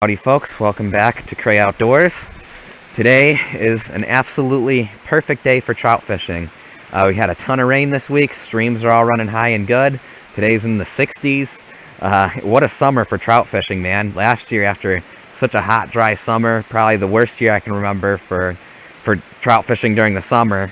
Howdy folks, welcome back to Cray Outdoors. Today is an absolutely perfect day for trout fishing. We had a ton of rain this week, streams are all running high and good. Today's in the 60s. What a summer for trout fishing, man. Last year, after such a hot, dry summer, probably the worst year I can remember for trout fishing during the summer.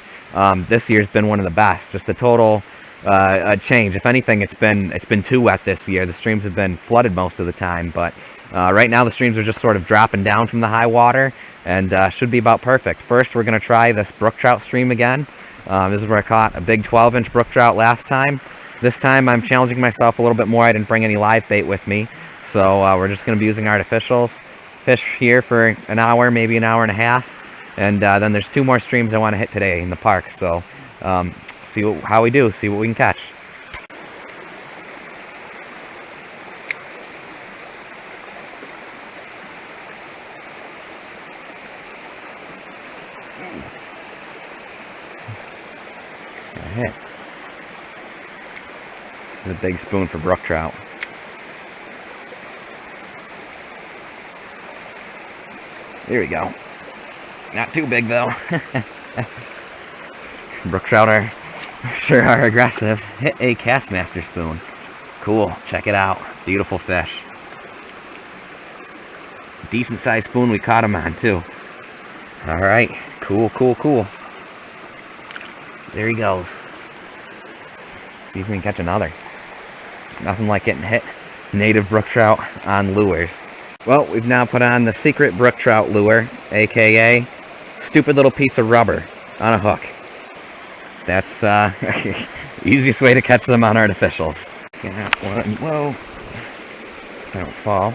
This year's been one of the best. Just a total a change. If anything, it's been too wet this year. The streams have been flooded most of the time, but right now the streams are just sort of dropping down from the high water and should be about perfect. First, we're going to try this brook trout stream again. This is where I caught a big 12-inch brook trout last time. This time I'm challenging myself a little bit more. I didn't bring any live bait with me, so we're just going to be using artificials. Fish here for an hour, maybe an hour and a half, and then there's 2 more streams I want to hit today in the park, so see how we do, see what we can catch. Hit. There's a big spoon for brook trout. There we go. Not too big though. Brook trout sure are aggressive. Hit a Castmaster spoon. Cool. Check it out. Beautiful fish. Decent sized spoon we caught him on too. All right. Cool, cool, cool. There he goes. See if we can catch another. Nothing like getting hit native brook trout on lures. Well, we've now put on the secret brook trout lure, aka stupid little piece of rubber on a hook. That's easiest way to catch them on artificials. Got one. Whoa. Don't fall.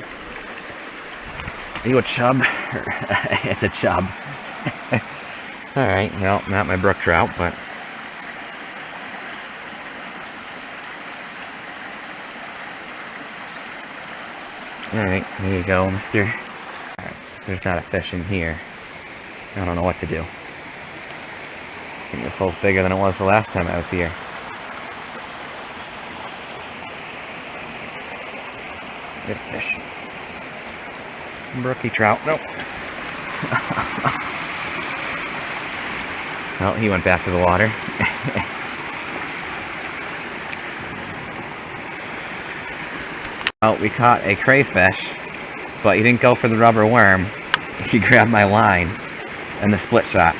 Are you a chub? It's a chub. Alright, well, not my brook trout, but alright, there you go, mister. Alright, there's not a fish in here. I don't know what to do. I think this hole's bigger than it was the last time I was here. Good fish. Brookie trout. Nope. Well, he went back to the water. Well, we caught a crayfish, but he didn't go for the rubber worm. He grabbed my line and the split shot.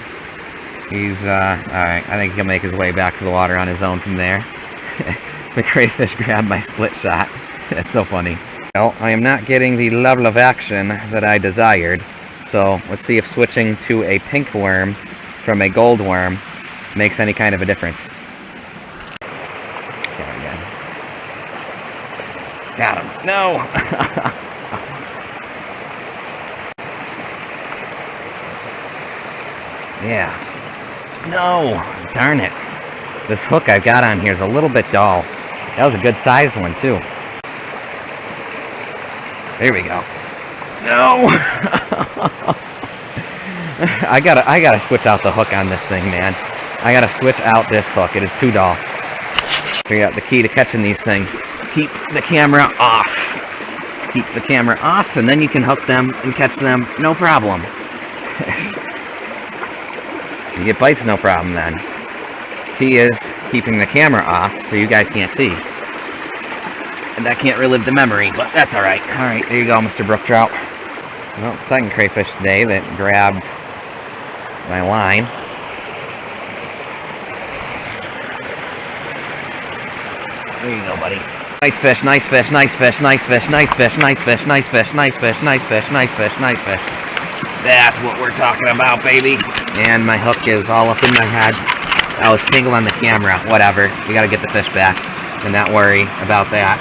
He's, alright, I think he'll make his way back to the water on his own from there. The crayfish grabbed my split shot. That's so funny. Well, I am not getting the level of action that I desired, so let's see if switching to a pink worm from a gold worm makes any kind of a difference. Got him. No! Yeah. No! Darn it. This hook I've got on here is a little bit dull. That was a good sized one, too. There we go. No! I gotta switch out the hook on this thing, man. I gotta switch out this hook. It is too dull. Figure out the key to catching these things. Keep the camera off. Keep the camera off, and then you can hook them and catch them, no problem. You get bites, no problem then. Key is keeping the camera off so you guys can't see. And I can't relive the memory, but that's alright. Alright, there you go, Mr. Brook Trout. Well, second crayfish today that grabbed my line. There you go, buddy. Nice fish, nice fish, nice fish, nice fish, nice fish, nice fish, nice fish, nice fish, nice fish, nice fish, nice fish. That's what we're talking about, baby. And my hook is all up in my head. I was tangled on the camera. Whatever. We gotta get the fish back and not worry about that.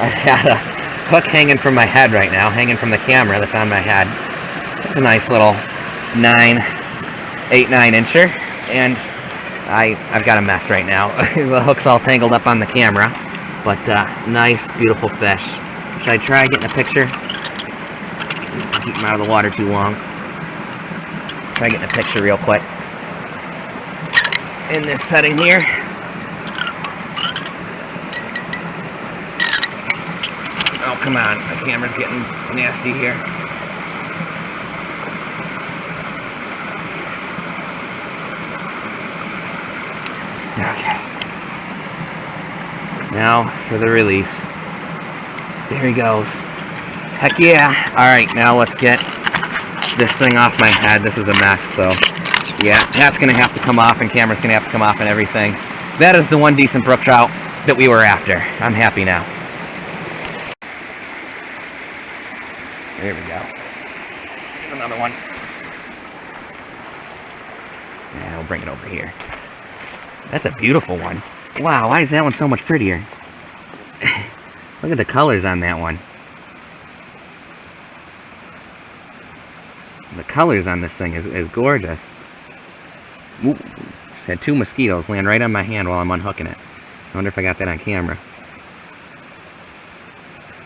I've got a hook hanging from my head right now, hanging from the camera that's on my head. It's a nice little 8-9-incher, and I've got a mess right now. The hook's all tangled up on the camera, but nice, beautiful fish. Should I try getting a picture? Keep him out of the water too long. Try getting a picture real quick. In this setting here. Oh, come on. My camera's getting nasty here. Okay. Now for the release. There he goes. Heck yeah. Alright, now let's get this thing off my head. This is a mess, so yeah, that's going to have to come off, and camera's going to have to come off and everything. That is the one decent brook trout that we were after. I'm happy now. There we go. Here's another one. Yeah, we'll bring it over here. That's a beautiful one. Wow, why is that one so much prettier? Look at the colors on that one. The colors on this thing is gorgeous. Ooh, had 2 mosquitoes land right on my hand while I'm unhooking it. I wonder if I got that on camera.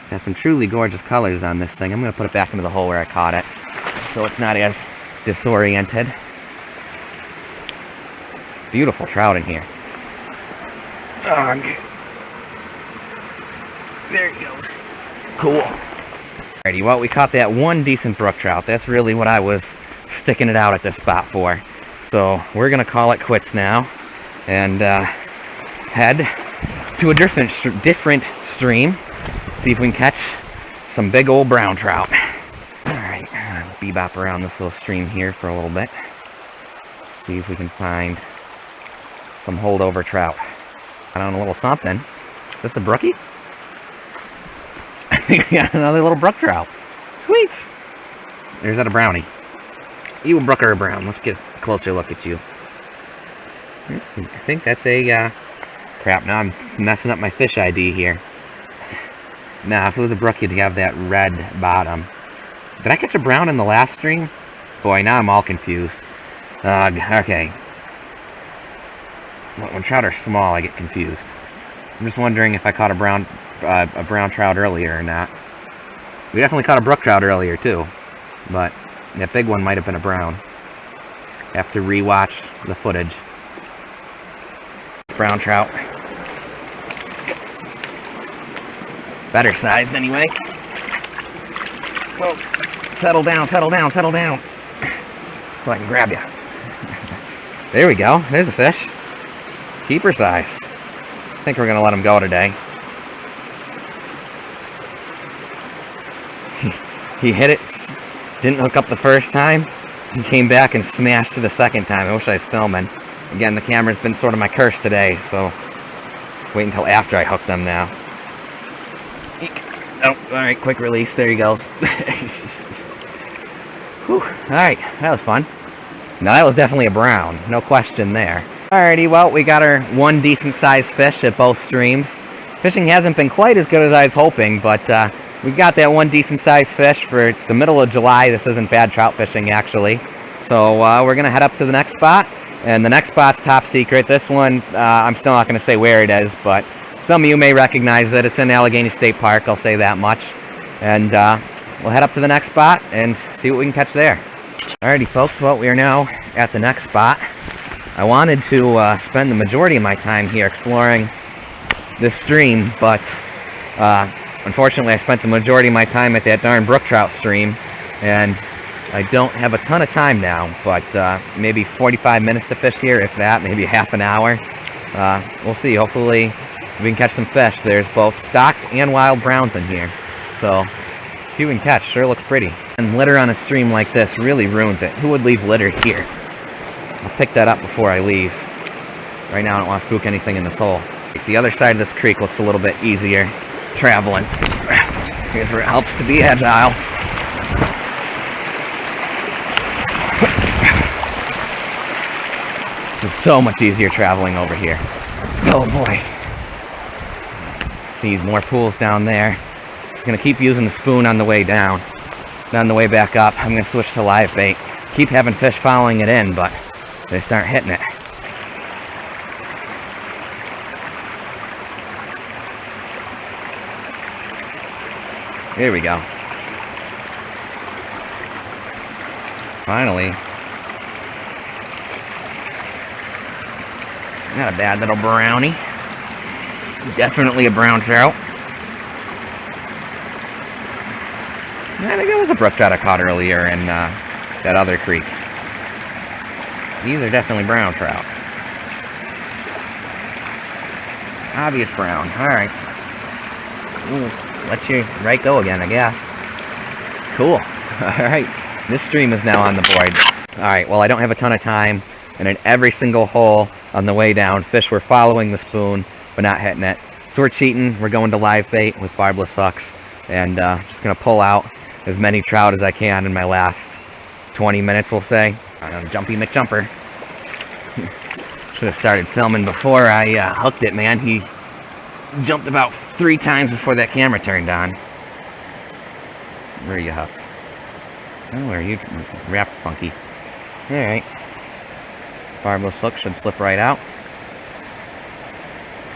Got some truly gorgeous colors on this thing. I'm going to put it back into the hole where I caught it, so it's not as disoriented. Beautiful trout in here. Ugh. There he goes. Cool. Alrighty, well, we caught that one decent brook trout. That's really what I was sticking it out at this spot for. So we're going to call it quits now and head to a different stream. See if we can catch some big old brown trout. Alright, bebop around this little stream here for a little bit. See if we can find some holdover trout. Got on a little something. Is this a brookie? I think we got another little brook trout. Sweet! Or is that a brownie? You a brook or a brown? Let's get a closer look at you. I think that's a, crap, now I'm messing up my fish ID here. Nah, if it was a brook, you'd have that red bottom. Did I catch a brown in the last stream? Boy, now I'm all confused. Okay. When trout are small, I get confused. I'm just wondering if I caught a brown trout earlier or not. We definitely caught a brook trout earlier, too. But that big one might have been a brown. Have to re-watch the footage. Brown trout. Better sized anyway. Whoa. Settle down, settle down, settle down. So I can grab you. There we go. There's a fish. Keeper size. I think we're going to let him go today. He hit it. Didn't hook up the first time. He came back and smashed it a second time. I wish I was filming. Again, the camera's been sort of my curse today, so wait until after I hook them now. Oh, alright, quick release. There he goes. Whew, alright, that was fun. Now, that was definitely a brown. No question there. Alrighty, well, we got our one decent-sized fish at both streams. Fishing hasn't been quite as good as I was hoping, but we got that one decent-sized fish for the middle of July. This isn't bad trout fishing, actually. So we're going to head up to the next spot, and the next spot's top secret. This one, I'm still not going to say where it is, but some of you may recognize it. It's in Allegany State Park, I'll say that much. And we'll head up to the next spot and see what we can catch there. Alrighty, folks, well, we are now at the next spot. I wanted to spend the majority of my time here exploring this stream, but unfortunately I spent the majority of my time at that darn brook trout stream, and I don't have a ton of time now, but maybe 45 minutes to fish here, if that, maybe half an hour. We'll see. Hopefully we can catch some fish. There's both stocked and wild browns in here, so see what we can catch. Sure looks pretty. And litter on a stream like this really ruins it. Who would leave litter here? I'll pick that up before I leave. Right now I don't want to spook anything in this hole. The other side of this creek looks a little bit easier traveling. Here's where it helps to be agile. This is so much easier traveling over here. Oh boy. See more pools down there. I'm going to keep using the spoon on the way down. Then on the way back up, I'm going to switch to live bait. Keep having fish following it in, but they start hitting it. There we go. Finally. Not a bad little brownie. Definitely a brown trout. I think that was a brook trout I caught earlier in that other creek. These are definitely brown trout. Obvious brown. Alright. Let you right go again, I guess. Cool. Alright. This stream is now on the board. Alright, well, I don't have a ton of time, and in every single hole on the way down, fish were following the spoon, but not hitting it. So we're cheating. We're going to live bait with barbless hooks, and just going to pull out as many trout as I can in my last 20 minutes, we'll say. Jumpy McJumper. Should have started filming before I hooked it, man. He jumped about 3 times before that camera turned on. Where are you hooked? Oh, where are you wrapped funky? Alright. Barbless hook should slip right out.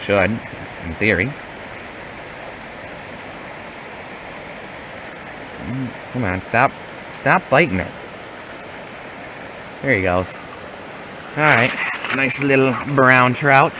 Should, in theory. Come on, stop biting it. There he goes. Alright, nice little brown trout.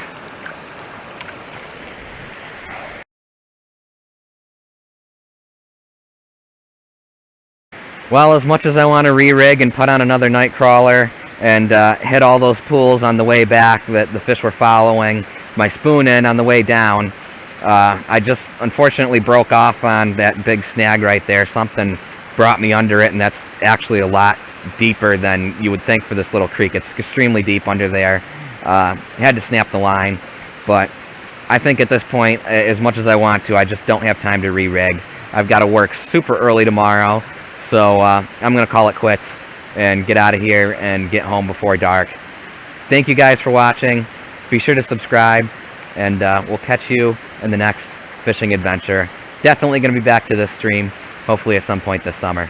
Well, as much as I want to re-rig and put on another night crawler and hit all those pools on the way back that the fish were following my spoon in on the way down, I just unfortunately broke off on that big snag right there. Something brought me under it, and that's actually a lot deeper than you would think for this little creek. It's extremely deep under there. Had to snap the line, but I think at this point, as much as I want to, I just don't have time to re-rig. I've got to work super early tomorrow, so I'm going to call it quits and get out of here and get home before dark. Thank you guys for watching. Be sure to subscribe, and we'll catch you in the next fishing adventure. Definitely going to be back to this stream, hopefully at some point this summer.